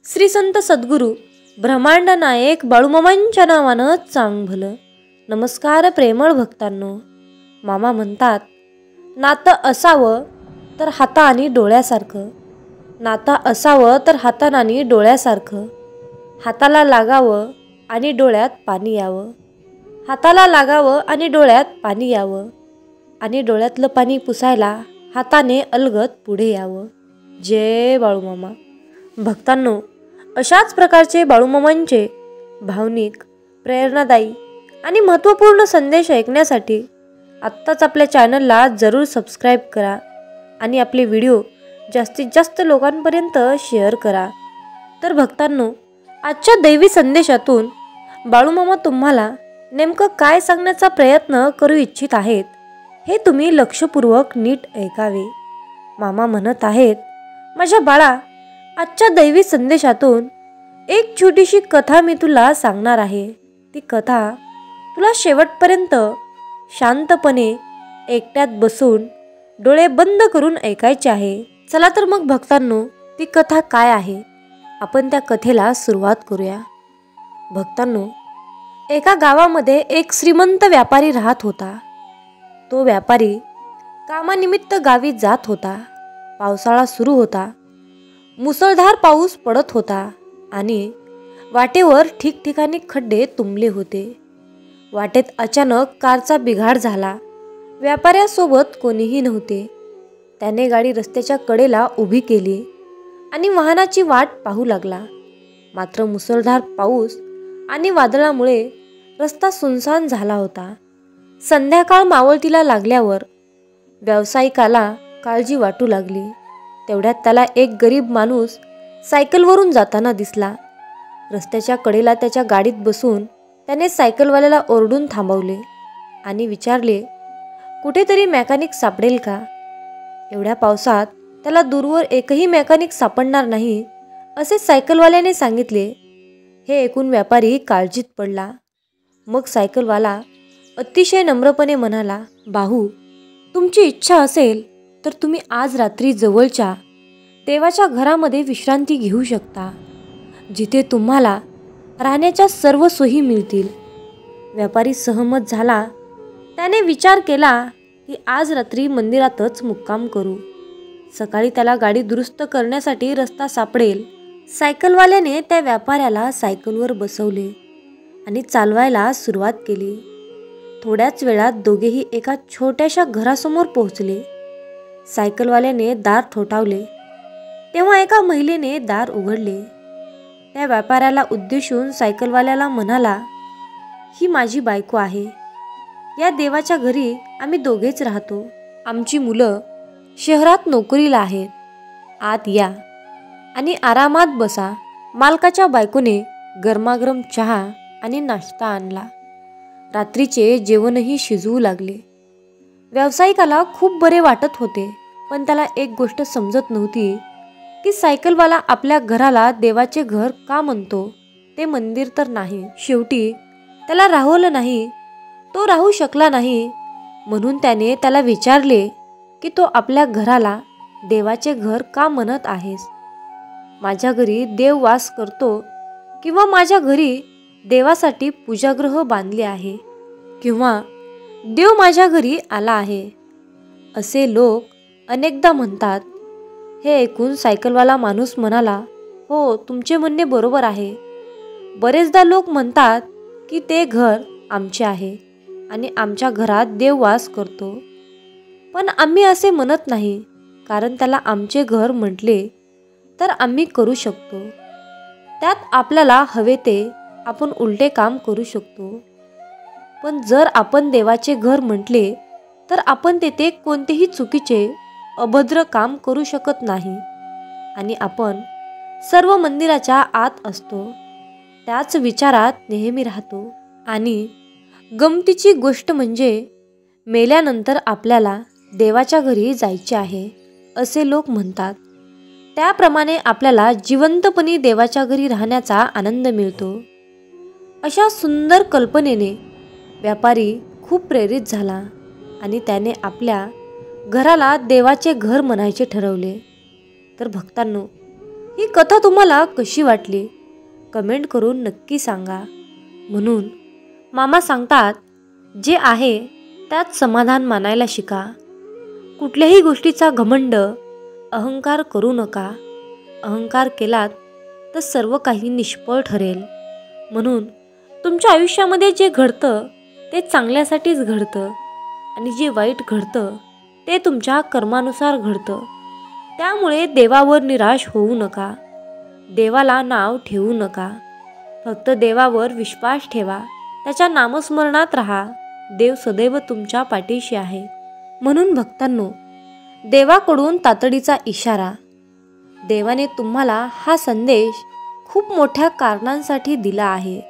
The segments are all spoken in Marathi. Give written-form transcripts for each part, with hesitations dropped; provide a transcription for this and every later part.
श्री संत सद्गुरू ब्रह्मांड नायक बाळूमामांच्या नावानं चांग भलं. नमस्कार प्रेमळ भक्तांनो. मामा म्हणतात, नातं असावं तर हाता आणि डोळ्यासारखं, नातं असावं तर हातानं आणि डोळ्यासारखं, हाताला लागावं आणि डोळ्यात पाणी यावं, हाताला लागावं आणि डोळ्यात पाणी यावं, आणि डोळ्यातलं पाणी पुसायला हाताने अलगद पुढे यावं. जय बाळूमामा. भक्तांनो, अशाच प्रकारचे बाळूमामांचे भावनिक, प्रेरणादायी आणि महत्त्वपूर्ण संदेश ऐकण्यासाठी आत्ताच आपल्या चॅनलला जरूर सबस्क्राईब करा आणि आपले व्हिडिओ जास्तीत जास्त लोकांपर्यंत शेअर करा. तर भक्तांनो, आजच्या दैवी संदेशातून बाळूमामा तुम्हाला नेमकं काय सांगण्याचा प्रयत्न करू इच्छित आहेत हे तुम्ही लक्षपूर्वक नीट ऐकावे. मामा म्हणत आहेत, माझ्या बाळा, आजच्या दैवी संदेशातून एक छोटीशी कथा मी तुला सांगणार आहे. ती कथा तुला शेवटपर्यंत शांतपणे एकट्यात बसून डोळे बंद करून ऐकायचे आहे. चला तर मग भक्तांनो, ती कथा काय आहे आपण त्या कथेला सुरुवात करूया. भक्तांनो, एका गावामध्ये एक श्रीमंत व्यापारी राहत होता. तो व्यापारी कामानिमित्त गावी जात होता. पावसाळा सुरू होता. मुसळधार पाऊस पडत होता आणि वाटेवर ठिकठिकाणी खड्डे तुंबले होते. वाटेत अचानक कारचा बिघाड झाला. व्यापाऱ्यासोबत कोणीही नव्हते. त्याने गाडी रस्त्याच्या कडेला उभी केली आणि वाहनाची वाट पाहू लागला. मात्र मुसळधार पाऊस आणि वादळामुळे रस्ता सुनसान झाला होता. संध्याकाळ मावळतीला लागल्यावर व्यावसायिकाला काळजी वाटू लागली. तेवढ्यात त्याला एक गरीब माणूस सायकलवरून जाताना दिसला. रस्त्याच्या कडेला त्याच्या गाडीत बसून त्याने सायकलवाल्याला ओरडून थांबवले आणि विचारले, कुठेतरी मेकॅनिक सापडेल का? एवढ्या पावसात त्याला दूरवर एकही मेकॅनिक सापडणार नाही असे सायकलवाल्याने सांगितले. हे ऐकून व्यापारी काळजीत पडला. मग सायकलवाला अतिशय नम्रपणे म्हणाला, भाऊ, तुमची इच्छा असेल तर तुम्ही आज रात्री जवळच्या देवाच्या घरामध्ये विश्रांती घेऊ शकता, जिथे तुम्हाला राहण्याच्या सर्व सोयी मिळतील. व्यापारी सहमत झाला. त्याने विचार केला की आज रात्री मंदिरातच मुक्काम करू. सकाळी त्याला गाडी दुरुस्त करण्यासाठी रस्ता सापडेल. सायकलवाल्याने त्या व्यापाऱ्याला सायकलवर बसवले आणि चालवायला सुरुवात केली. थोड्याच वेळात दोघेही एका छोट्याशा घरासमोर पोहोचले. सायकलवाल्याने दार ठोठावले तेव्हा एका महिलेने दार उघडले. त्या व्यापाऱ्याला उद्देशून सायकलवाल्याला म्हणाला, ही माझी बायको आहे. या देवाच्या घरी आम्ही दोघेच राहतो. आमची मुलं शहरात नोकरीला आहेत. आत या आणि आरामात बसा. मालकाच्या बायकोने गरमागरम चहा आणि नाश्ता आणला. रात्रीचे जेवणही शिजवू लागले. व्यावसायिकाला खूप बरे वाटत होते, पण त्याला एक गोष्ट समजत नव्हती की सायकलवाला आपल्या घराला देवाचे घर का म्हणतो. ते मंदिर तर नाही. शेवटी त्याला राहवलं नाही. तो राहू शकला नाही. म्हणून त्याने त्याला विचारले की तो आपल्या घराला देवाचे घर का म्हणत आहेस? माझ्या घरी देव वास करतो किंवा माझ्या घरी देवासाठी पूजागृह बांधले आहे किंवा देव माझ्या घरी आला आहे, असे लोक अनेकदा म्हणतात. हे ऐकून सायकलवाला माणूस म्हणाला, हो, तुमचे म्हणणे बरोबर आहे. बरेचदा लोक म्हणतात की ते घर आमचे आहे आणि आमच्या घरात देव वास करतो. पण आम्ही असे म्हणत नाही, कारण त्याला आमचे घर म्हटले तर आम्ही करू शकतो. त्यात आपल्याला हवे ते आपण उलटे काम करू शकतो. पण जर आपण देवाचे घर म्हटले तर आपण तेथे कोणतेही चुकीचे अभद्र काम करू शकत नाही आणि आपण सर्व मंदिराच्या आत असतो. त्याच विचारात नेहमी राहतो. आणि गमतीची गोष्ट म्हणजे मेल्यानंतर आपल्याला देवाच्या घरी जायचे आहे असे लोक म्हणतात. त्याप्रमाणे आपल्याला जिवंतपणी देवाच्या घरी राहण्याचा आनंद मिळतो. अशा सुंदर कल्पनेने व्यापारी खूप प्रेरित झाला आणि त्याने आपल्या घराला देवाचे घर म्हणायचे ठरवले. तर भक्तांनो, ही कथा तुम्हाला कशी वाटली कमेंट करून नक्की सांगा. म्हणून मामा सांगतात, जे आहे त्यात समाधान मानायला शिका. कुठल्याही गोष्टीचा घमंड, अहंकार करू नका. अहंकार केलात तर सर्व काही निष्फळ ठरेल. म्हणून तुमच्या आयुष्यामध्ये जे घडतं ते चांगल्यासाठीच घडतं आणि जे वाईट घडतं ते तुमच्या कर्मानुसार घडतं. त्यामुळे देवावर निराश होऊ नका. देवाला नाव ठेवू नका. फक्त देवावर विश्वास ठेवा. त्याच्या नामस्मरणात राहा. देव सदैव तुमच्या पाठीशी आहे. म्हणून भक्तांनो, देवाकडून तातडीचा इशारा. देवाने तुम्हाला हा संदेश खूप मोठ्या कारणांसाठी दिला आहे.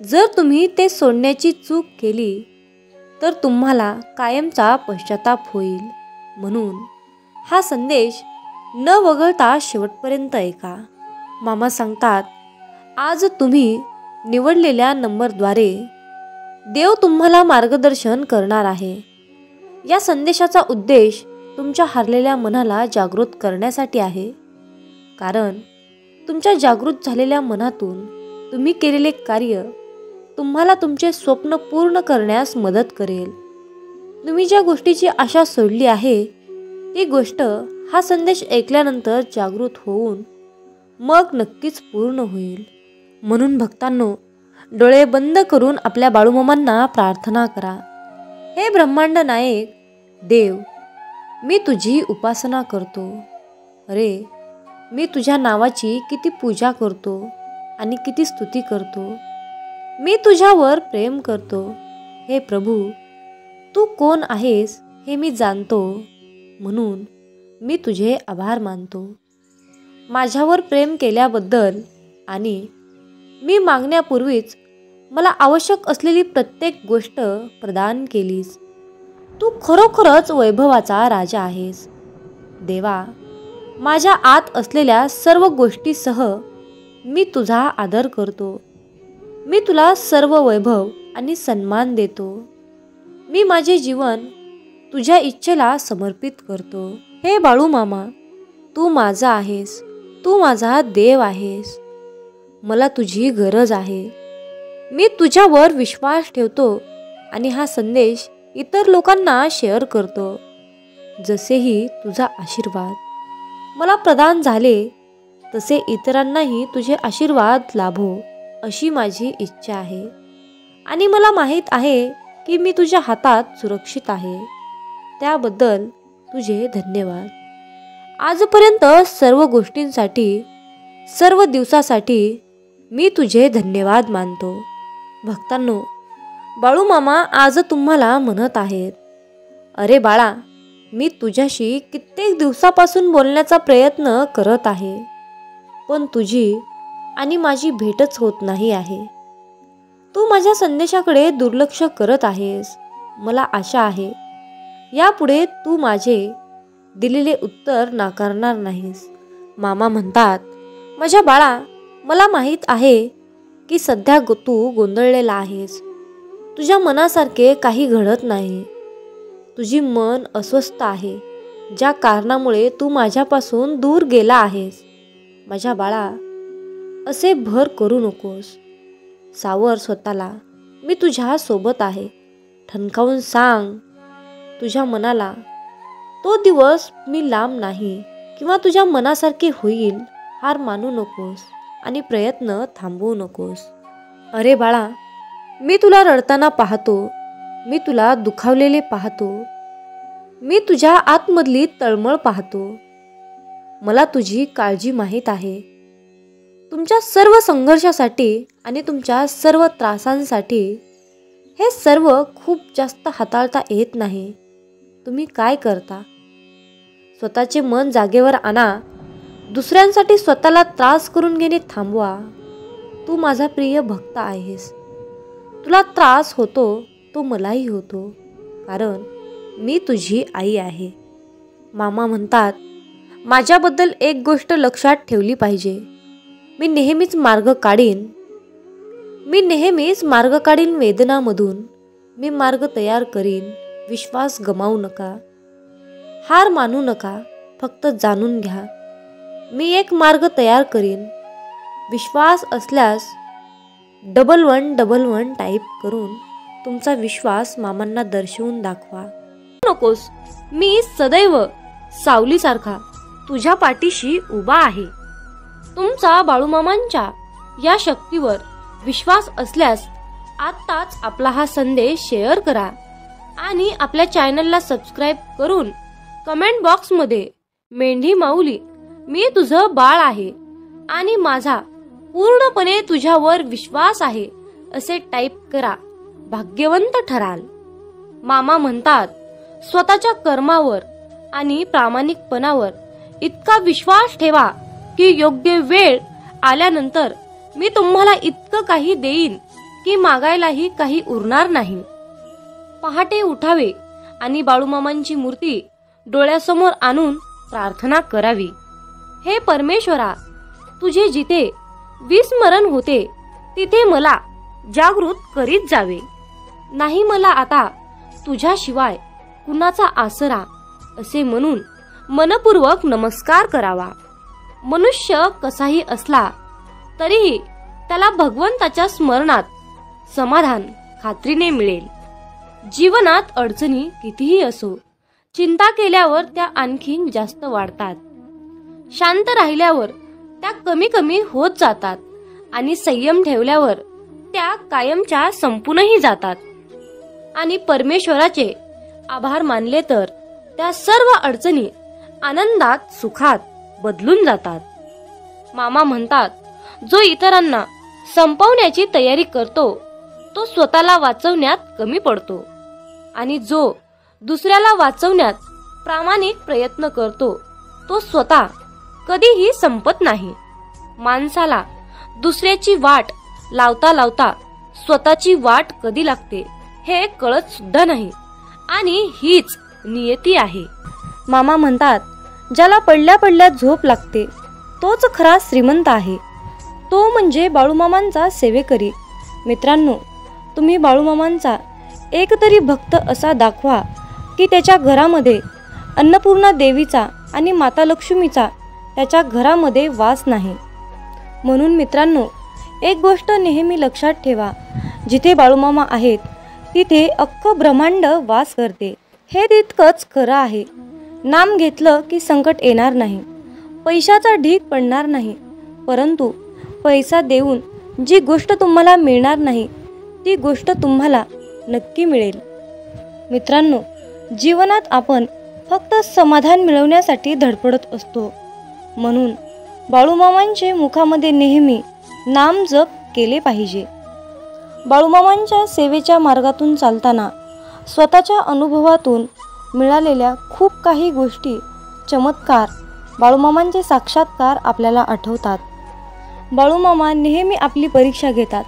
जर तुम्ही ते सोडण्याची चूक केली तर तुम्हाला कायमचा पश्चाताप होईल. म्हणून हा संदेश न वगळता शेवटपर्यंत ऐका. मामा सांगतात, आज तुम्ही निवडलेल्या नंबरद्वारे देव तुम्हाला मार्गदर्शन करणार आहे. या संदेशाचा उद्देश तुमच्या हरलेल्या मनाला जागृत करण्यासाठी आहे. कारण तुमच्या जागृत झालेल्या मनातून तुम्ही केलेले कार्य तुम्हाला तुमचे स्वप्न पूर्ण करण्यास मदत करेल. तुम्ही ज्या गोष्टीची आशा सोडली आहे ती गोष्ट हा संदेश ऐकल्यानंतर जागृत होऊन मग नक्कीच पूर्ण होईल. म्हणून भक्तांनो, डोळे बंद करून आपल्या बाळूमामांना प्रार्थना करा. हे ब्रह्मांड नायक देव, मी तुझी उपासना करतो. अरे, मी तुझ्या नावाची किती पूजा करतो आणि किती स्तुती करतो. मी तुझ्यावर प्रेम करतो. हे प्रभू, तू कोण आहेस हे मी जाणतो. म्हणून मी तुझे आभार मानतो. माझ्यावर प्रेम केल्याबद्दल आणि मी मागण्यापूर्वीच मला आवश्यक असलेली प्रत्येक गोष्ट प्रदान केलीस. तू खरोखरच वैभवाचा राजा आहेस. देवा, माझ्या आत असलेल्या सर्व गोष्टीसह मी तुझा आदर करतो. मी तुला सर्व वैभव आणि सन्मान देतो. मी माझे जीवन तुझ्या इच्छेला समर्पित करतो. हे बाळू मामा, तू माझा आहेस. तू माझा देव आहेस. मला तुझी गरज आहे. मी तुझ्यावर विश्वास ठेवतो आणि हा संदेश इतर लोकांना शेअर करतो. जसेही तुझा आशीर्वाद मला प्रदान झाले तसे इतरांनाही तुझे आशीर्वाद लाभो अशी माझी इच्छा आहे. आणि मला माहीत आहे की मी तुझ्या हातात सुरक्षित आहे. त्याबद्दल तुझे धन्यवाद. आजपर्यंत सर्व गोष्टींसाठी, सर्व दिवसासाठी मी तुझे धन्यवाद मानतो. भक्तांनो, बाळू मामा आज तुम्हाला म्हणत आहेत, अरे बाळा, मी तुझ्याशी कित्येक दिवसापासून बोलण्याचा प्रयत्न करत आहे, पण तुझी आणि माझी भेटच होत नाही आहे. तू माझ्या संदेशाकडे दुर्लक्ष करत आहेस. मला आशा आहे यापुढे तू माझे दिलेले उत्तर नाकारणार नाहीस. मामा म्हणतात, माझ्या बाळा, मला माहीत आहे की सध्या तू गोंधळलेला आहेस. तुझ्या मनासारखे काही घडत नाही. तुझी मन अस्वस्थ आहे, ज्या कारणामुळे तू माझ्यापासून दूर गेला आहेस. माझ्या बाळा, असे भर करू नकोस. सावर स्वतःला. मी तुझ्या सोबत आहे. ठणकावून सांग तुझ्या मनाला, तो दिवस मी लांब नाही किंवा तुझ्या मनासारखे होईल. हार मानू नकोस आणि प्रयत्न थांबवू नकोस. अरे बाळा, मी तुला रडताना पाहतो. मी तुला दुखावलेले पाहतो. मी तुझ्या आतमधली तळमळ पाहतो. मला तुझी काळजी माहीत आहे. तुमच्या सर्व संघर्षासाठी आणि तुमच्या सर्व त्रासांसाठी हे सर्व खूप जास्त हाताळता येत नाही. तुम्ही काय करता? स्वतःचे मन जागेवर आणा. दुसऱ्यांसाठी स्वतःला त्रास करून घेणे थांबवा. तू माझा प्रिय भक्त आहेस. तुला त्रास होतो तो मलाही होतो, कारण मी तुझी आई आहे. मामा म्हणतात, माझ्याबद्दल एक गोष्ट लक्षात ठेवली पाहिजे. मी नेहमीच मार्ग काढीन वेदनामधून. मी मार्ग तयार करीन. विश्वास गमावू नका. हार मानू नका. फक्त जाणून घ्या, मी एक मार्ग तयार करीन. विश्वास असल्यास 1111 टाईप करून तुमचा विश्वास मामांना दर्शवून दाखवा. नकोस, मी सदैव सावलीसारखा तुझ्या पाठीशी उभा आहे. तुमचा बाळूमामांच्या या शक्तीवर विश्वास असल्यास आत्ताच आपला हा संदेश शेअर करा आणि आपल्या चॅनलला सबस्क्राईब करून कमेंट बॉक्समध्ये मेंढी माऊली मी तुझं बाळ आहे आणि माझा पूर्णपणे तुझ्यावर विश्वास आहे असे टाईप करा. भाग्यवंत ठराल. मामा म्हणतात, स्वतःच्या कर्मावर आणि प्रामाणिकपणावर इतका विश्वास ठेवा की योग्य वेळ आल्यानंतर मी तुम्हाला इतकं काही देईन की मागायलाही काही उरणार नाही. पहाटे उठावे आणि बाळूमामांची मूर्ती डोळ्यासमोर आणून प्रार्थना करावी. हे परमेश्वरा, तुझे जिथे विस्मरण होते तिथे मला जागृत करीत जावे. नाही मला आता तुझ्याशिवाय कुणाचा आसरा असे म्हणून मनपूर्वक नमस्कार करावा. मनुष्य कसाही असला तरीही त्याला भगवंताच्या स्मरणात समाधान खात्रीने मिळेल. जीवनात अडचणी कितीही असो, चिंता केल्यावर त्या आणखीन जास्त वाढतात. शांत राहिल्यावर त्या कमी कमी होत जातात आणि संयम ठेवल्यावर त्या कायमच्या संपूनही जातात. आणि परमेश्वराचे आभार मानले तर त्या सर्व अडचणी आनंदात सुखात बदलून जातात. मामा म्हणतात, जो इतरांना संपवण्याची तयारी करतो तो स्वतःला वाचवण्यात कमी पडतो आणि जो दुसऱ्याला वाचवण्यात प्रामाणिक प्रयत्न करतो तो स्वतः कधीही संपत नाही. माणसाला दुसऱ्याची वाट लावता लावता स्वतःची वाट कधी लागते हे कळत सुद्धा नाही आणि हीच नियती आहे. मामा म्हणतात, ज्याला पडल्या पडल्या झोप लागते तोच खरा श्रीमंत आहे. तो म्हणजे बाळूमामांचा सेवेकरी. मित्रांनो, तुम्ही बाळूमामांचा एक तरी भक्त असा दाखवा की त्याच्या घरामध्ये अन्नपूर्णा देवीचा आणि माता लक्ष्मीचा त्याच्या घरामध्ये वास नाही. म्हणून मित्रांनो, एक गोष्ट नेहमी लक्षात ठेवा, जिथे बाळूमामा आहेत तिथे अख्खं ब्रह्मांड वास करते. हे तितकंच खरं आहे. नाम घेतलं की संकट येणार नाही, पैशाचा ढीग पडणार नाही, परंतु पैसा देऊन जी गोष्ट तुम्हाला मिळणार नाही ती गोष्ट तुम्हाला नक्की मिळेल. मित्रांनो, जीवनात आपण फक्त समाधान मिळवण्यासाठी धडपडत असतो. म्हणून बाळूमामांचे मुखामध्ये नेहमी नाम जप केले पाहिजे. बाळूमामांच्या सेवेच्या मार्गातून चालताना स्वतःच्या अनुभवातून मिळालेल्या खूप काही गोष्टी, चमत्कार, बाळूमामांचे साक्षात्कार आपल्याला आठवतात. बाळूमामा नेहमी आपली परीक्षा घेतात.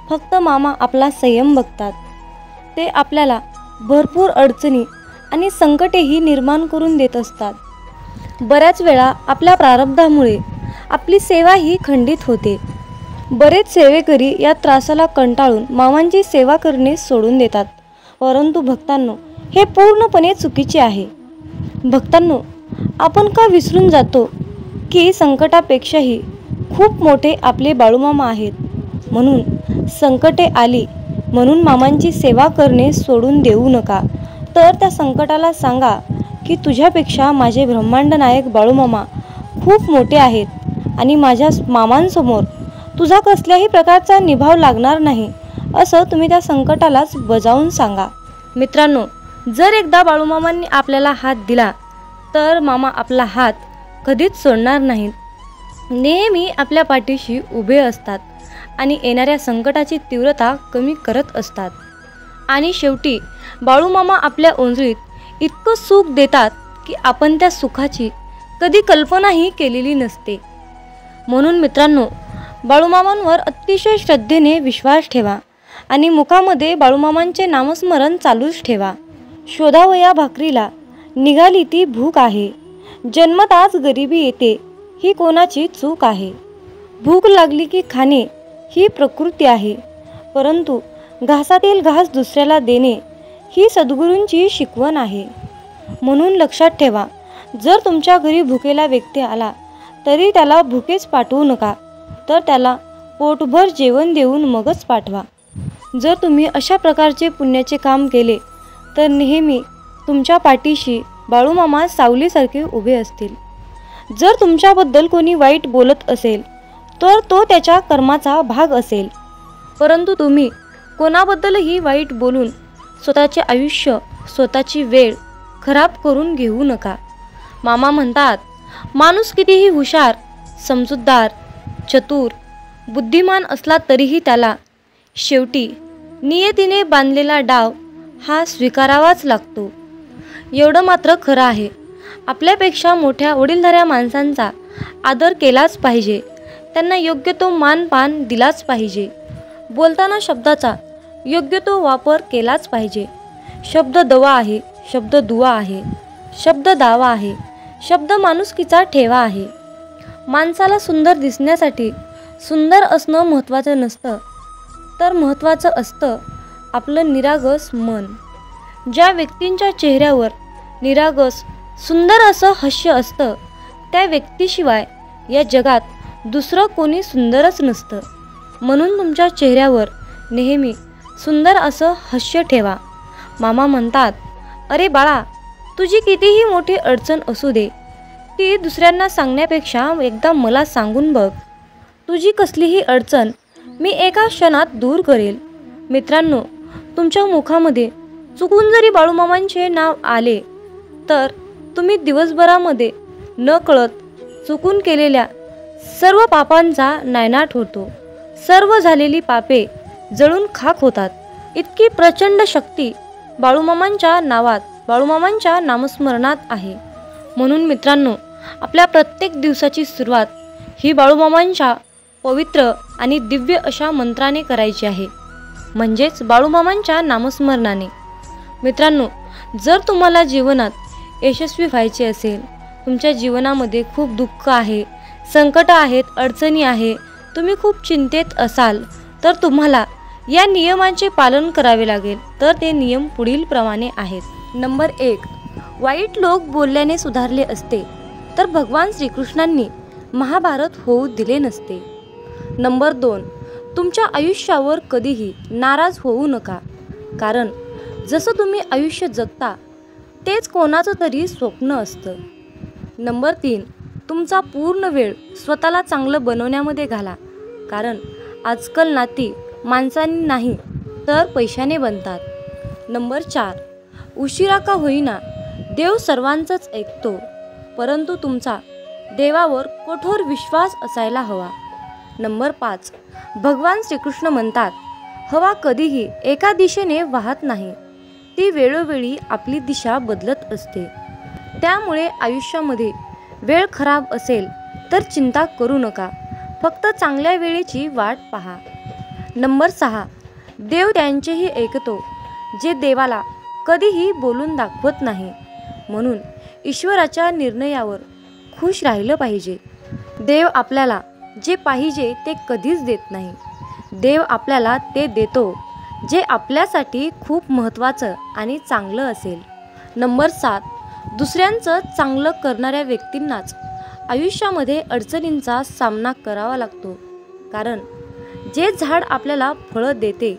फक्त मामा आपला संयम बघतात. ते आपल्याला भरपूर अडचणी आणि संकटेही निर्माण करून देत असतात. बऱ्याच वेळा आपल्या प्रारब्धामुळे आपली सेवा ही खंडित होते. बरेच सेवेकरी या त्रासाला कंटाळून मामांची सेवा करणे सोडून देतात. परंतु भक्तांनो, हे पूर्णपणे चुकीचे आहे. भक्तांनो, आपण का विसरून जातो की संकटापेक्षाही खूप मोठे आपले बाळूमामा आहेत. म्हणून संकटे आली म्हणून मामांची सेवा करणे सोडून देऊ नका. तर त्या संकटाला सांगा की तुझ्यापेक्षा माझे ब्रह्मांड नायक बाळूमामा खूप मोठे आहेत आणि माझ्या मामांसमोर तुझा कसल्याही प्रकारचा निभाव लागणार नाही, असं तुम्ही त्या संकटालाच बजावून सांगा. मित्रांनो, जर एकदा बाळूमामांनी आपल्याला हात दिला तर मामा आपला हात कधीच सोडणार नाहीत. नेहमी आपल्या पाठीशी उभे असतात आणि येणाऱ्या संकटाची तीव्रता कमी करत असतात. आणि शेवटी बाळूमामा आपल्या ओंजळीत इतकं सुख देतात की आपण त्या सुखाची कधी कल्पनाही केलेली नसते. म्हणून मित्रांनो, बाळूमामांवर अतिशय श्रद्धेने विश्वास ठेवा आणि मुखामध्ये बाळूमामांचे नामस्मरण चालूच ठेवा. शोधावया भाकरीला निघाली ती भूक आहे, जन्मताच गरिबी येते ही कोणाची चूक आहे. भूक लागली की खाणे ही प्रकृती आहे, परंतु घासातील घास दुसऱ्याला देणे ही सद्गुरूंची शिकवण आहे. म्हणून लक्षात ठेवा, जर तुमच्या घरी भुकेला व्यक्ती आला तरी त्याला भुकेच पाठवू नका, तर त्याला पोटभर जेवण देऊन मगच पाठवा. जर तुम्ही अशा प्रकारचे पुण्याचे काम केले तर नेहमी तुमच्या पाठीशी बाळूमामा सावलीसारखे उभे असतील. जर तुमच्याबद्दल कोणी वाईट बोलत असेल तर तो त्याच्या कर्माचा भाग असेल, परंतु तुम्ही कोणाबद्दलही वाईट बोलून स्वतःचे आयुष्य, स्वतःची वेळ खराब करून घेऊ नका. मामा म्हणतात, माणूस कितीही हुशार, समजूतदार, चतुर, बुद्धिमान असला तरीही त्याला शेवटी नियतीने बांधलेला डाव हा स्वीकारावाच लागतो. एवढं मात्र खरं आहे, आपल्यापेक्षा मोठ्या वडीलधाऱ्या माणसांचा आदर केलाच पाहिजे, त्यांना योग्य तो मानपान दिलाच पाहिजे. बोलताना शब्दाचा योग्य तो वापर केलाच पाहिजे. शब्द दवा आहे, शब्द दुवा आहे, शब्द दावा आहे, शब्द माणुसकीचा ठेवा आहे. माणसाला सुंदर दिसण्यासाठी सुंदर असणं महत्त्वाचं नसतं, तर महत्त्वाचं असतं आपलं निरागस मन. ज्या व्यक्तींच्या चेहऱ्यावर निरागस सुंदर असं हास्य असतं, त्या व्यक्तीशिवाय या जगात दुसरं कोणी सुंदरच नसतं. म्हणून तुमच्या चेहऱ्यावर नेहमी सुंदर असं हास्य ठेवा. मामा म्हणतात, अरे बाळा, तुझी कितीही मोठी अडचण असू दे, ती दुसऱ्यांना सांगण्यापेक्षा एकदा मला सांगून बघ. तुझी कसलीही अडचण मी एका क्षणात दूर करेल. मित्रांनो, तुमच्या मुखामध्ये चुकून जरी बाळूमामांचे नाव आले तर तुम्ही दिवसभरामध्ये न कळत चुकून केलेल्या सर्व पापांचा नायनाट होतो. सर्व झालेली पापे जळून खाक होतात. इतकी प्रचंड शक्ती बाळूमामांच्या नावात, बाळूमामांच्या नामस्मरणात आहे. म्हणून मित्रांनो, आपल्या प्रत्येक दिवसाची सुरुवात ही बाळूमामांच्या पवित्र आणि दिव्य अशा मंत्राने करायची आहे, म्हणजेच बाळूमामांच्या नामस्मरणाने. मित्रांनो, जर तुम्हाला जीवनात यशस्वी व्हायचे असेल, तुमच्या जीवनामध्ये खूप दुःख आहे, संकट आहेत, अडचणी आहे, तुम्ही खूप चिंतेत असाल, तर तुम्हाला या नियमांचे पालन करावे लागेल. तर ते नियम पुढील प्रमाणे आहेत. नंबर 1, वाईट लोक बोलल्याने सुधारले असते तर भगवान श्रीकृष्णांनी महाभारत होऊ दिले नसते. नंबर 2, तुमच्या आयुष्यावर कधीही नाराज होऊ नका, कारण जसं तुम्ही आयुष्य जगता तेच कोणाचं तरी स्वप्न असतं. नंबर 3, तुमचा पूर्ण वेळ स्वतःला चांगलं बनवण्यामध्ये घाला, कारण आजकाल नाती माणसांनी नाही तर पैशाने बनतात. नंबर 4, उशिरा का होईना देव सर्वांचंच ऐकतो, परंतु तुमचा देवावर कठोर विश्वास असायला हवा. नंबर 5, भगवान श्रीकृष्ण म्हणतात, हवा कधीही एका दिशेने वाहत नाही, ती वेळोवेळी आपली दिशा बदलत असते. त्यामुळे आयुष्यामध्ये वेळ खराब असेल तर चिंता करू नका, फक्त चांगल्या वेळेची वाट पहा. नंबर 6, देव त्यांचेही ऐकतो जे देवाला कधीही बोलून दाखवत नाही. म्हणून ईश्वराच्या निर्णयावर खुश राहिलं पाहिजे. देव आपल्याला जे पाहिजे ते कधीच देत नाही. देव आपल्याला ते देतो जे आपल्यासाठी खूप महत्त्वाचं आणि चांगलं असेल. नंबर 7, दुसऱ्यांचं चांगलं करणाऱ्या व्यक्तींनाच आयुष्यामध्ये अडचणींचा सामना करावा लागतो, कारण जे झाड आपल्याला फळं देते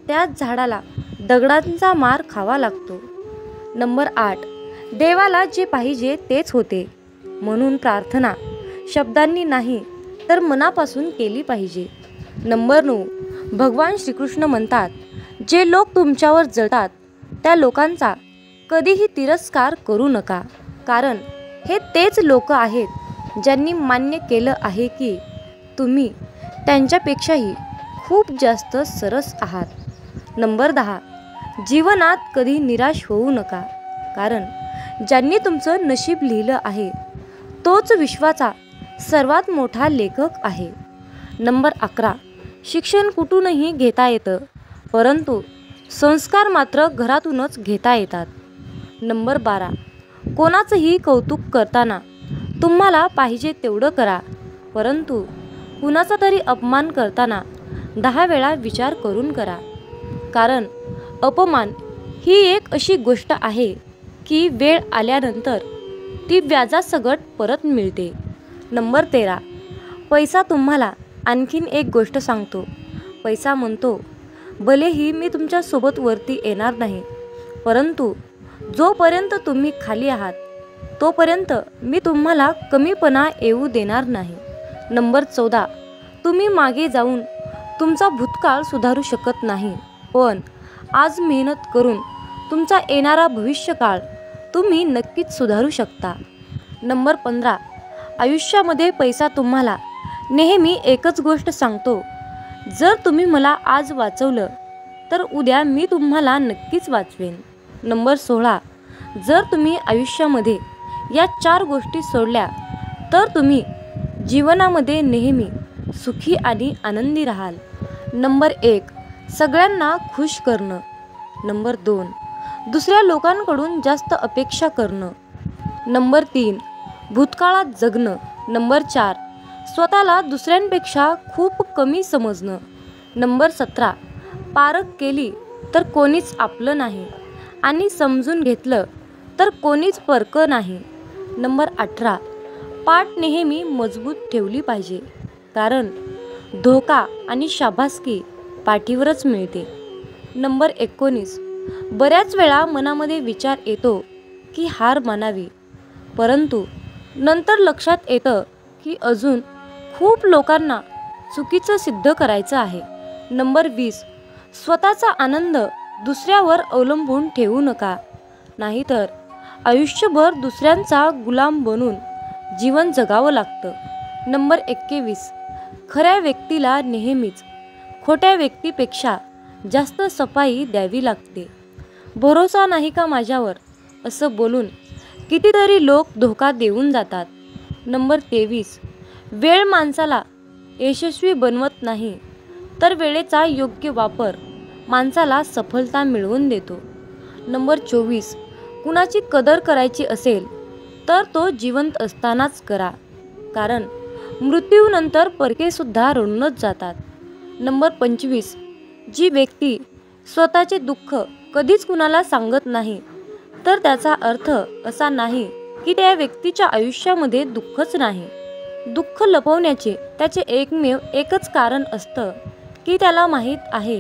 त्याच झाडाला दगडांचा मार खावा लागतो. नंबर 8, देवाला जे पाहिजे तेच होते, म्हणून प्रार्थना शब्दांनी नाही तर मनापासून केली पाहिजे. नंबर 9, भगवान श्रीकृष्ण म्हणतात, जे लोक तुमच्यावर जळतात त्या लोकांचा कधीही तिरस्कार करू नका, कारण हे तेच लोक आहेत ज्यांनी मान्य केलं आहे की तुम्ही त्यांच्यापेक्षाही खूप जास्त सरस आहात. नंबर 10, जीवनात कधी निराश होऊ नका, कारण ज्यांनी तुमचं नशीब लिहिलं आहे तोच विश्वाचा सर्वात मोठा लेखक आहे. नंबर 11, शिक्षण कुठूनही घेता येतं, परंतु संस्कार मात्र घरातूनच घेता येतात. नंबर 12, कोणाचंही कौतुक करताना तुम्हाला पाहिजे तेवढं करा, परंतु कुणाचा तरी अपमान करताना 10 वेळा विचार करून करा, कारण अपमान ही एक अशी गोष्ट आहे की वेळ आल्यानंतर ती व्याजासकट परत मिळते. नंबर 13, पैसा तुम्हाला आणखीन एक गोष्ट सांगतो. पैसा म्हणतो, भलेही मी तुमच्यासोबत वरती येणार नाही, परंतु जोपर्यंत तुम्ही खाली आहात तोपर्यंत मी तुम्हाला कमीपणा येऊ देणार नाही. नंबर 14, तुम्ही मागे जाऊन तुमचा भूतकाळ सुधारू शकत नाही, पण आज मेहनत करून तुमचा येणारा भविष्यकाळ तुम्ही नक्कीच सुधारू शकता. नंबर 15, आयुष्यामध्ये पैसा तुम्हाला नेहमी एकच गोष्ट सांगतो, जर तुम्ही मला आज वाचवलं तर उद्या मी तुम्हाला नक्कीच वाचवेन. नंबर 16, जर तुम्ही आयुष्यामध्ये या 4 गोष्टी सोडल्या तर तुम्ही जीवनामध्ये नेहमी सुखी आणि आनंदी राहाल. नंबर 1, सगळ्यांना खुश करणं. नंबर 2, दुसऱ्या लोकांकडून जास्त अपेक्षा करणं. नंबर 3, भूतकाळात जगणं. नंबर 4, स्वतःला दुसऱ्यांपेक्षा खूप कमी समजणं. नंबर 17, पारख केली तर कोणीच आपलं नाही आणि समजून घेतलं तर कोणीच परकं नाही. नंबर 18, पाठ नेहमी मजबूत ठेवली पाहिजे, कारण धोका आणि शाबासकी पाठीवरच मिळते. नंबर 19, बऱ्याच वेळा मनामध्ये विचार येतो की हार मानावी, परंतु नंतर लक्षात येतं की अजून खूप लोकांना चुकीचं सिद्ध करायचं आहे. नंबर 20, स्वतःचा आनंद दुसऱ्यावर अवलंबून ठेवू नका, नाहीतर आयुष्यभर दुसऱ्यांचा गुलाम बनून जीवन जगावं लागतं. नंबर 21, खऱ्या व्यक्तीला नेहमीच खोट्या व्यक्तीपेक्षा जास्त सफाई द्यावी लागते. भरोसा नाही का माझ्यावर असं बोलून कितीतरी लोक धोका देऊन जातात. नंबर 23, वेळ माणसाला यशस्वी बनवत नाही, तर वेळेचा योग्य वापर माणसाला सफलता मिळवून देतो. नंबर 24, कुणाची कदर करायची असेल तर तो जिवंत असतानाच करा, कारण मृत्यूनंतर परकेसुद्धा रडूनच जातात. नंबर 25, जी व्यक्ती स्वतःचे दुःख कधीच कुणाला सांगत नाही तर त्याचा अर्थ असा नाही की त्या व्यक्तीच्या आयुष्यामध्ये दुःखच नाही. दुःख लपवण्याचे त्याचे एकमेव एकच कारण असतं की त्याला माहीत आहे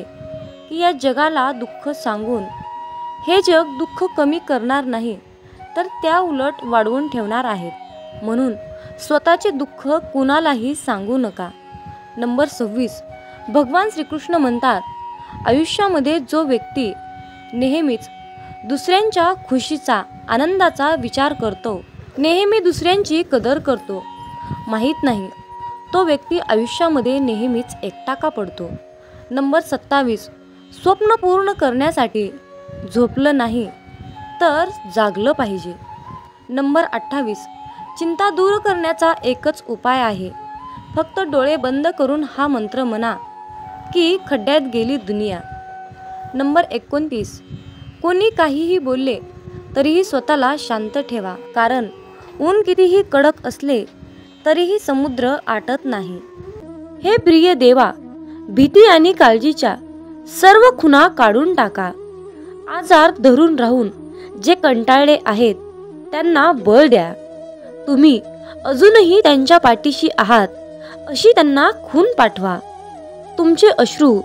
की या जगाला दुःख सांगून हे जग दुःख कमी करणार नाही, तर त्या उलट वाढवून ठेवणार आहेत. म्हणून स्वतःचे दुःख कुणालाही सांगू नका. नंबर 26, भगवान श्रीकृष्ण म्हणतात, आयुष्यामध्ये जो व्यक्ती नेहमीच दुसऱ्यांच्या खुशीचा, आनंदाचा विचार करतो, नेहमी दुसऱ्यांची कदर करतो, माहीत नाही तो व्यक्ती आयुष्यामध्ये नेहमीच एकटा का पडतो. नंबर 27, स्वप्न पूर्ण करण्यासाठी झोपलं नाही तर जागलं पाहिजे. नंबर 28, चिंता दूर करण्याचा एकच उपाय आहे, फक्त डोळे बंद करून हा मंत्र म्हणा की खड्ड्यात गेली दुनिया. नंबर 29, कोणी काहीही बोलले तरीही स्वतःला शांत ठेवा, कारण ऊन कितीही कडक असले तरीही समुद्र आटत नाही. हे प्रिय देवा, भीती आणि काळजीच्या सर्व खुणा काढून टाका. आजार धरून राहून जे कंटाळले आहेत त्यांना बळ द्या. तुम्ही अजूनही त्यांच्या पाठीशी आहात अशी त्यांना खून पाठवा. तुमचे अश्रू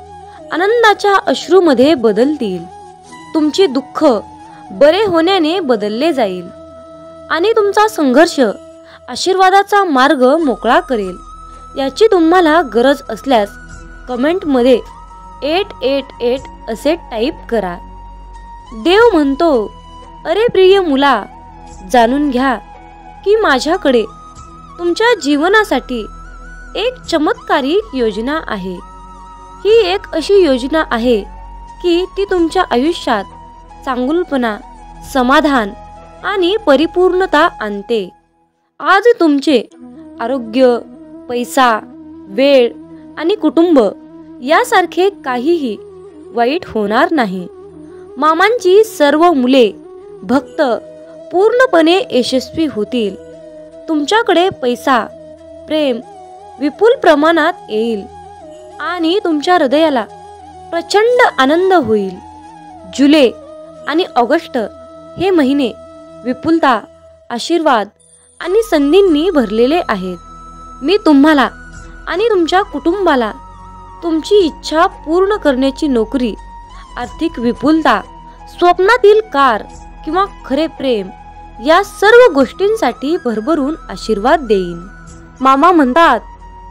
आनंदाच्या अश्रूमध्ये बदलतील. तुमचे दुःख बरे होण्याने बदलले जाईल आणि तुमचा संघर्ष आशीर्वादाचा मार्ग मोकळा करेल. याची तुम्हाला गरज असल्यास कमेंटमध्ये 888 असे टाईप करा. देव म्हणतो, अरे प्रिय मुला, जाणून घ्या की माझ्याकडे तुमच्या जीवनासाठी एक चमत्कारिक योजना आहे. ही एक अशी योजना आहे की ती तुमच्या आयुष्यात चांगुलपणा, समाधान आणि परिपूर्णता आणते. आज तुमचे आरोग्य, पैसा, वेळ आणि कुटुंब यासारखे काहीही वाईट होणार नाही. मामांची सर्व मुले भक्त पूर्णपणे यशस्वी होतील. तुमच्याकडे पैसा, प्रेम विपुल प्रमाणात येईल आणि तुमच्या हृदयाला प्रचंड आनंद होईल. जुलै आणि ऑगस्ट हे महिने विपुलता, आशीर्वाद आणि संधींनी भरलेले आहेत. मी तुम्हाला आणि तुमच्या कुटुंबाला तुमची इच्छा पूर्ण करण्याची नोकरी, आर्थिक विपुलता, स्वप्नातील कार किंवा खरे प्रेम या सर्व गोष्टींसाठी भरभरून आशीर्वाद देईन. मामा म्हणतात,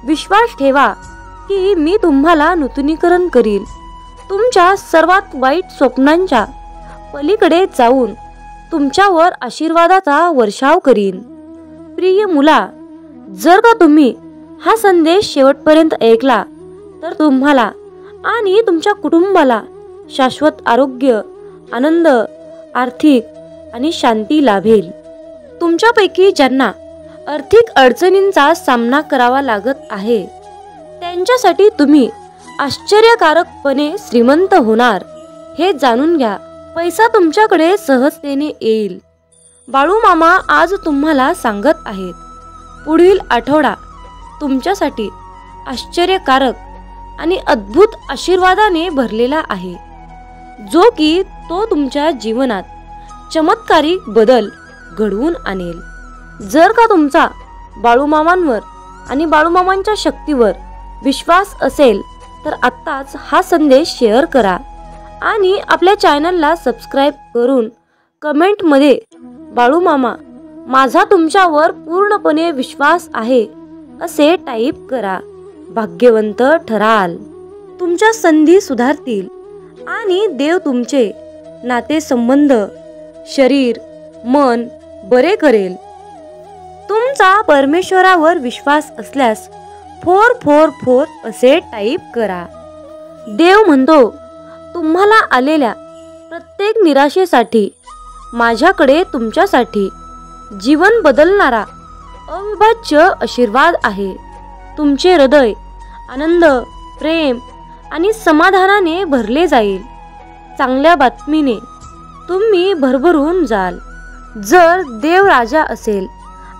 विश्वास ठेवा की मी तुम्हाला नूतनीकरण करील. तुमच्या सर्वात वाईट स्वप्नांच्या पलीकडे जाऊन तुमच्यावर आशीर्वादाचा वर्षाव करीन. प्रिय मुला, जर का तुम्ही हा संदेश शेवटपर्यंत ऐकला तर तुम्हाला आणि तुमच्या कुटुंबाला शाश्वत आरोग्य, आनंद, आर्थिक आणि शांती लाभेल. तुमच्यापैकी ज्यांना आर्थिक अडचणींचा सामना करावा लागत आहे त्यांच्यासाठी तुम्ही आश्चर्यकारकपणे श्रीमंत होणार हे जाणून घ्या. पैसा तुमच्याकडे सहजतेने येईल. बाळू मामा आज तुम्हाला सांगत आहेत, पुढील आठवडा तुमच्यासाठी आश्चर्यकारक आणि अद्भुत आशीर्वादाने भरलेला आहे, जो की तो तुमच्या जीवनात चमत्कारिक बदल घडवून आणेल. जर का तुमचा बाळूमामांवर आणि बाळूमामांच्या शक्तीवर विश्वास असेल तर आत्ताच हा संदेश शेअर करा आणि आपल्या चॅनलला सबस्क्राईब करून कमेंटमध्ये बाळूमामा, माझा तुमच्यावर पूर्णपणे विश्वास आहे असे टाईप करा. भाग्यवंत ठराल. तुमच्या संधी सुधारतील आणि देव तुमचे नातेसंबंध, शरीर, मन बरे करेल. तुमचा परमेश्वरावर विश्वास असल्यास 444 असे टाईप करा. देव म्हणतो, तुम्हाला आलेल्या प्रत्येक निराशेसाठी माझ्याकडे तुमच्यासाठी जीवन बदलणारा अविभाज्य आशीर्वाद आहे. तुमचे हृदय आनंद, प्रेम आणि समाधानाने भरले जाईल. चांगल्या बातमीने तुम्ही भरभरून जाल. जर देव राजा असेल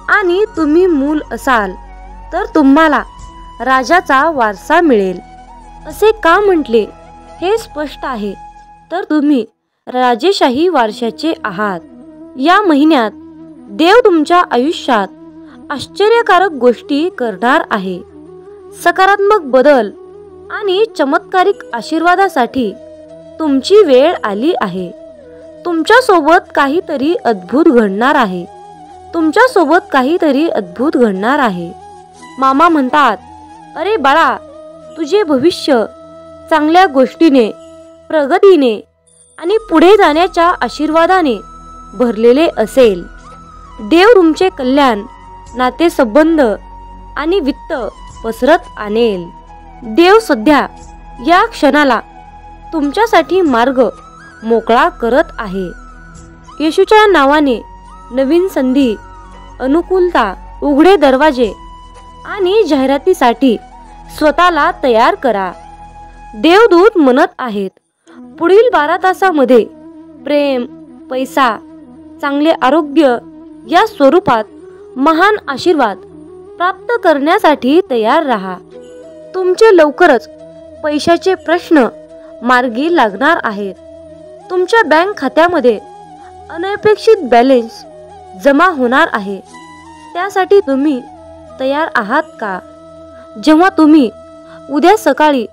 आणि तुम्ही मूल असाल तर तुम्हाला राजाचा वारसा मिळेल. असे का म्हटले हे स्पष्ट आहे, तर तुम्ही राजेशाही वारशाचे आहात. या महिन्यात देव तुमच्या आयुष्यात आश्चर्यकारक गोष्टी करणार आहे. सकारात्मक बदल आणि चमत्कारिक आशीर्वादासाठी तुमची वेळ आली आहे. तुमच्या सोबत काहीतरी अद्भुत घडणार आहे. तुमच्या सोबत काहीतरी अद्भुत घडणार आहे. मामा म्हणतात, अरे बाळा, तुझे भविष्य चांगल्या गोष्टीने, प्रगतीने आणि पुढे जाण्याच्या आशीर्वादाने भरलेले असेल. देव तुमचे कल्याण, नातेसंबंध आणि वित्त पसरत आणेल. देव सध्या या क्षणाला तुमच्यासाठी मार्ग मोकळा करत आहे. येशूच्या नावाने नवीन संधी, अनुकूलता, उघडे दरवाजे आणि जाहिरातीसाठी स्वतःला तयार करा. देवदूत म्हणत आहेत, पुढील 12 तासामध्ये प्रेम, पैसा, चांगले आरोग्य या स्वरूपात महान आशीर्वाद प्राप्त करण्यासाठी तयार राहा. तुमचे लवकरच पैशाचे प्रश्न मार्गी लागणार आहेत. तुमच्या बँक खात्यामध्ये अनपेक्षित बॅलन्स जमा होणार आहे. त्यासाठी तुम्ही तयार आहात का? जेव्हा तुम्ही उद्या सकाळी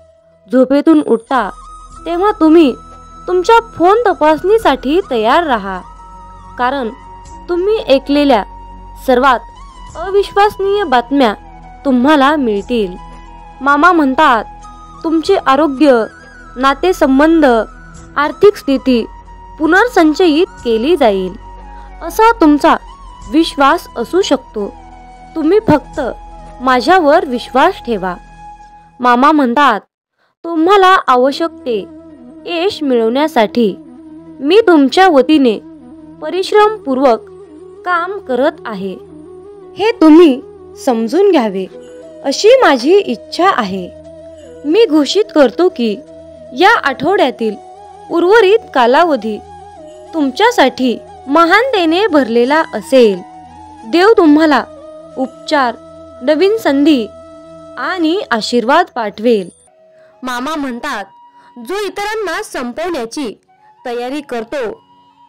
झोपेतून उठता तेव्हा तुम्ही तुमच्या फोन तपासणीसाठी तयार राहा, कारण तुम्ही ऐकलेल्या सर्वात अविश्वसनीय बातम्या तुम्हाला मिळतील. मामा म्हणतात, तुमचे आरोग्य, नातेसंबंध, आर्थिक स्थिती पुनर्संचयित केली जाईल असा तुमचा विश्वास असू शकतो. तुम्ही फक्त माझ्यावर विश्वास ठेवा. मामा म्हणतात, तुम्हाला आवश्यक ते यश मिळवण्यासाठी मी तुमच्या वतीने परिश्रमपूर्वक काम करत आहे. हे तुम्ही समजून घ्यावे अशी माझी इच्छा आहे. मी घोषित करतो की या आठवड्यातील उर्वरित कालावधी तुमच्यासाठी महानतेने भरलेला असेल. देव तुम्हाला उपचार, नवीन संधी आणि आशीर्वाद पाठवेल. मामा म्हणतात, जो इतरांना संपवण्याची तयारी करतो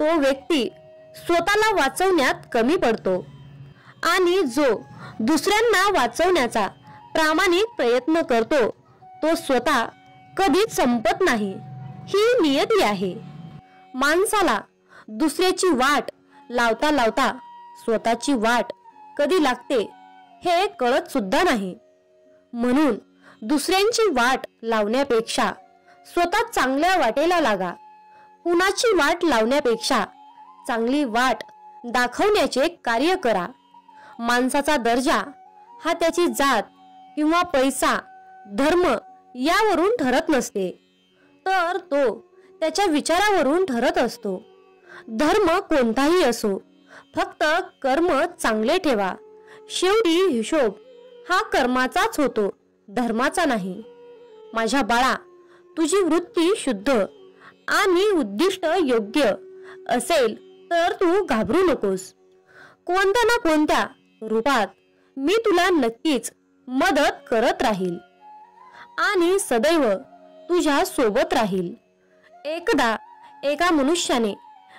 तो व्यक्ती स्वतःला वाचवण्यात कमी पडतो आणि जो दुसऱ्यांना वाचवण्याचा प्रामाणिक प्रयत्न करतो तो स्वतः कधीच संपत नाही, ही नियती आहे. माणसाला दुसऱ्याची वाट लावता लावता स्वतःची वाट कधी लागते हे कळत सुद्धा नाही. म्हणून दुसऱ्यांची वाट लावण्यापेक्षा स्वतः चांगल्या वाटेला लागा. कुणाची वाट लावण्यापेक्षा चांगली वाट दाखवण्याचे कार्य करा. माणसाचा दर्जा हा त्याची जात किंवा पैसा, धर्म यावरून ठरत नसते, तर तो त्याच्या विचारावरून ठरत असतो. धर्म कोणताही असो, फक्त कर्म चांगले ठेवा. शेवटी हिशोब हा कर्माचाच होतो, धर्माचा नाही. माझ्या बाळा, तुझी वृत्ती शुद्ध आणि उद्दिष्ट योग्य असेल तर तू घाबरू नकोस. कोणत्या ना कोणत्या रूपात मी तुला नक्कीच मदत करत राहील आणि सदैव तुझ्या सोबत राहील. एकदा एका मनुष्याने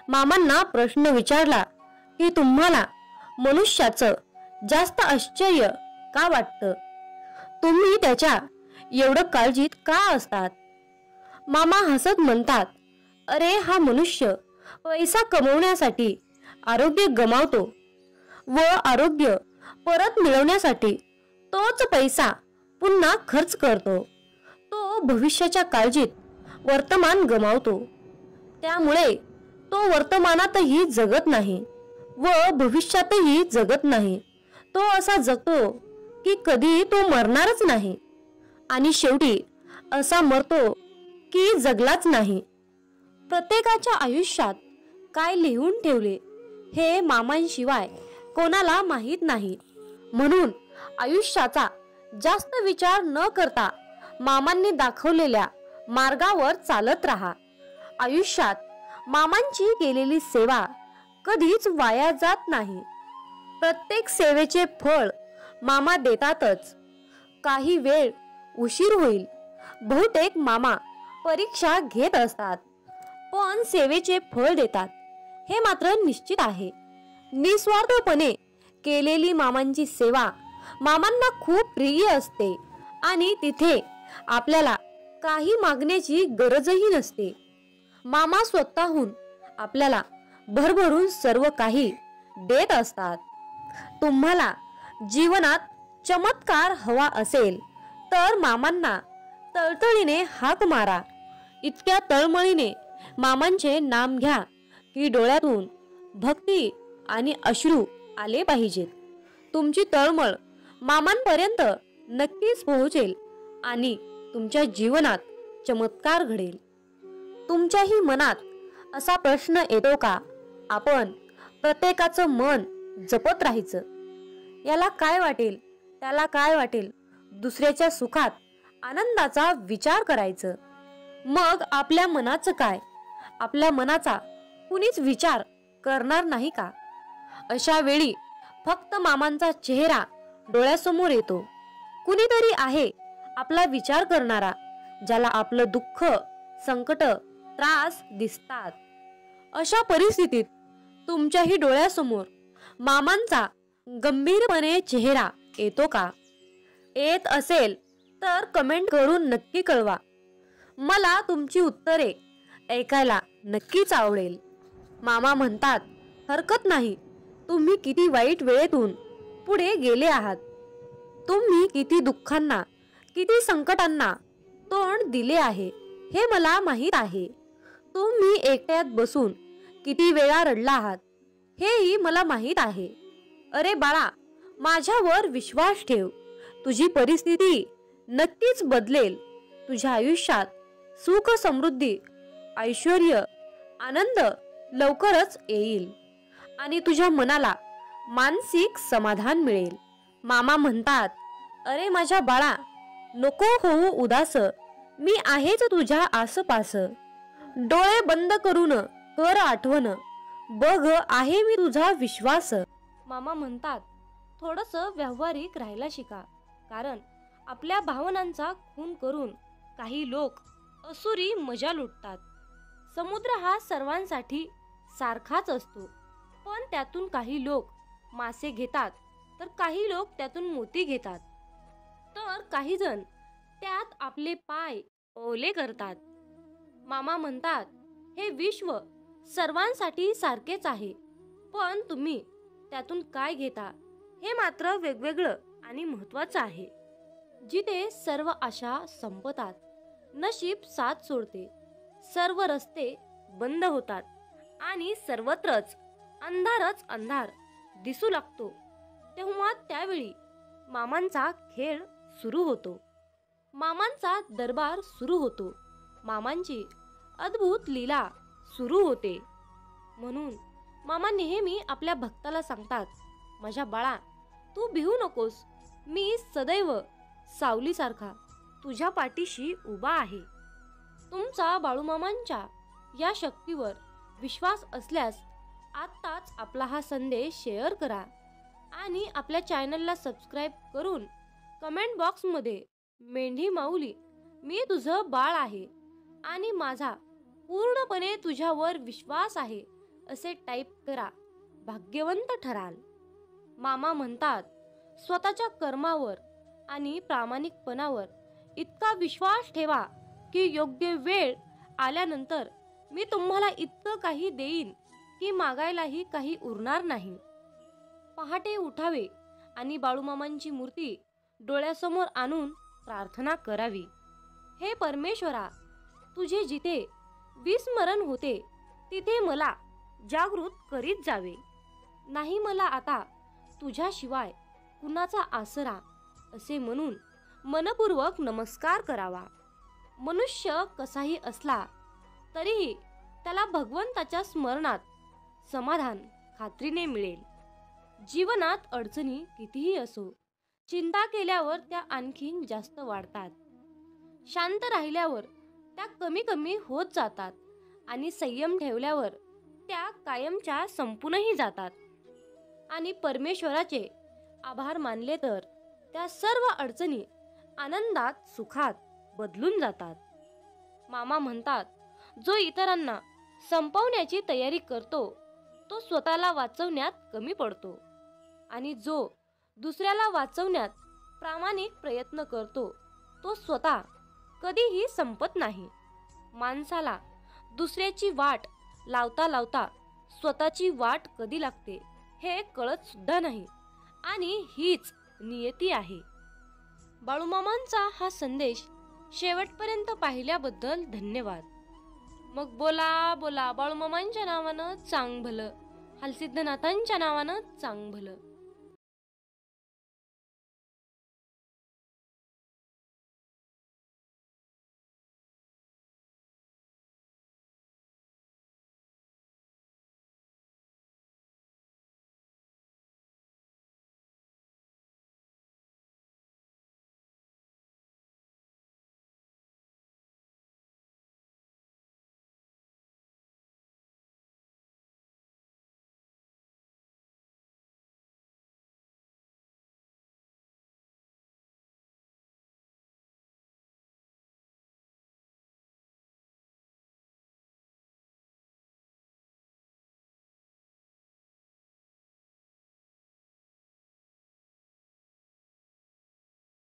मामांना प्रश्न विचारला की तुम्हाला मनुष्याचं जास्त आश्चर्य का वाटतं? तुम्ही त्याच्या एवढं काळजीत का असतात? मामा हसत म्हणतात, अरे हा मनुष्य पैसा कमवण्यासाठी आरोग्य गमावतो व आरोग्य परत मिळवण्यासाठी तोच पैसा पुन्हा खर्च करतो. तो भविष्याच्या काळजीत वर्तमान गमावतो. त्यामुळे तो वर्तमानातही जगत नाही व भविष्यातही जगत नाही. तो असा जगतो की कधी तो मरणारच नाही आणि शेवटी असा मरतो की जगलाच नाही. प्रत्येकाच्या आयुष्यात काय लिहून ठेवले हे मामांशिवाय कोणाला माहीत नाही. म्हणून आयुष्याचा जास्त विचार न करता मामांनी दाखवलेल्या मार्गावर चालत राहा. आयुष्यात मामांची केलेली सेवा कधीच वाया जात नाही. प्रत्येक सेवेचे फळ मामा देतातच. काही वेळ उशीर होईल, बहुतेक मामा परीक्षा घेत असतात, पण सेवेचे फळ देतात हे मात्र निश्चित आहे. निस्वार्थपणे केलेली मामांची सेवा मामांना खूप प्रिय असते आणि तिथे आपल्याला काही मागण्याची गरजही नसते. मामा स्वतःहून आपल्याला भरभरून सर्व काही देत असतात. तुम्हाला जीवनात चमत्कार हवा असेल तर मामांना तळतळीने हाक मारा. इतक्या तळमळीने मामांचे नाम घ्या की डोळ्यातून भक्ती आणि अश्रू आले पाहिजेत. तुमची तळमळ मामांपर्यंत नक्कीच पोहोचेल आणि तुमच्या जीवनात चमत्कार घडेल. तुमच्याही मनात असा प्रश्न येतो का, आपण प्रत्येकाचं मन जपत राहायचं? याला काय वाटेल, त्याला काय वाटेल, दुसऱ्याच्या सुखात आनंदाचा विचार करायचं. मग आपल्या मनाचं काय? आपल्या मनाचा कुणीच विचार करणार नाही का? अशा वेळी फक्त मामांचा चेहरा डोळ्यासमोर येतो. कुणीतरी आहे आपला विचार करणारा, ज्याला आपलं दुःख, संकट, त्रास दिसतात. अशा परिस्थितीत तुमच्याही डोळ्यासमोर मामांचा गंभीरपणे चेहरा येतो का? येत असेल तर कमेंट करून नक्की कळवा. मला तुमची उत्तरे ऐकायला नक्कीच आवडेल. मामा म्हणतात, हरकत नाही, तुम्ही किती वाईट वेळेतून पुढे गेले आहात. तुम्ही किती दुःखांना, किती संकटांना तोंड दिले आहे हे मला माहीत आहे. तुम्ही एकट्यात बसून किती वेळा रडला आहात हेही मला माहीत आहे. अरे बाळा, माझ्यावर विश्वास ठेव. तुझी परिस्थिती नक्कीच बदलेल. तुझ्या आयुष्यात सुख, समृद्धी, ऐश्वर्य, आनंद लवकरच येईल आणि तुझ्या मनाला मानसिक समाधान मिळेल. मामा म्हणतात, अरे माझ्या बाळा, नको होऊ उदास, मी आहेच तुझ्या आसपास. डोळे बंद करून कर आठवण, बघ आहे मी तुझा विश्वास. मामा म्हणतात, थोडंसं व्यावहारिक राहायला शिका, कारण आपल्या भावनांचा खून करून काही लोक असुरी मजा लुटतात. समुद्र हा सर्वांसाठी सारखाच असतो, पण त्यातून काही लोक मासे घेतात तर काही लोक त्यातून मोती घेतात, तर काही जण त्यात आपले पाय ओले करतात. मामा म्हणतात, हे विश्व सर्वांसाठी सारखेच आहे, पण तुम्ही त्यातून काय घेता हे मात्र वेगवेगळं आणि महत्त्वाचं आहे. जिथे सर्व आशा संपतात, नशीब साथ सोडते, सर्व रस्ते बंद होतात आणि सर्वत्रच अंधारच अंधार दिसू लागतो, तेव्हा त्यावेळी मामांचा खेळ सुरू होतो. मामांचा दरबार सुरू होतो. मामांची अद्भुत लीला सुरू होते. म्हणून मामा नेहमी आपल्या भक्ताला सांगतात, माझ्या बाळा, तू भिवू नकोस, मी सदैव सावलीसारखा तुझ्या पाठीशी उभा आहे. तुमचा बाळूमामांच्या या शक्तीवर विश्वास असल्यास आत्ताच आपला हा संदेश शेअर करा आणि आपल्या चॅनलला सबस्क्राईब करून कमेंट बॉक्समध्ये मेंढी माऊली, मी तुझं बाळ आहे आणि माझा पूर्णपणे तुझ्यावर विश्वास आहे असे टाईप करा. भाग्यवंत ठराल. मामा म्हणतात, स्वतःच्या कर्मावर आणि प्रामाणिकपणावर इतका विश्वास ठेवा की योग्य वेळ आल्यानंतर मी तुम्हाला इतकं काही देईन की मागायलाही काही उरणार नाही. पहाटे उठावे आणि बाळूमामांची मूर्ती डोळ्यासमोर आणून प्रार्थना करावी. हे परमेश्वरा, तुझे जिथे विस्मरण होते तिथे मला जागृत करीत जावे. नाही मला आता तुझ्याशिवाय कुणाचा आसरा असे म्हणून मनपूर्वक नमस्कार करावा. मनुष्य कसाही असला तरीही त्याला भगवंताच्या स्मरणात समाधान खात्रीने मिळेल. जीवनात अडचणी कितीही असो, चिंता केल्यावर त्या आणखीन जास्त वाढतात. शांत राहिल्यावर त्या कमी कमी होत जातात आणि संयम ठेवल्यावर त्या कायमच्या संपूनही जातात. आणि परमेश्वराचे आभार मानले तर त्या सर्व अडचणी आनंदात सुखात बदलून जातात. मामा म्हणतात, जो इतरांना संपवण्याची तयारी करतो तो स्वतःला वाचवण्यात कमी पडतो आणि जो दुसऱ्याला वाचवण्यात प्रामाणिक प्रयत्न करतो तो स्वतः कधीही संपत नाही. माणसाला दुसऱ्याची वाट लावता लावता स्वतःची वाट कधी लागते हे कळत सुद्धा नाही आणि हीच नियती आहे. बाळूमामांचा हा संदेश शेवटपर्यंत पाहिल्याबद्दल धन्यवाद. मग बोला बोला बाळूमामांच्या नावानं चांग भलं, हलसिद्धनाथांच्या नावानं चांग भलं.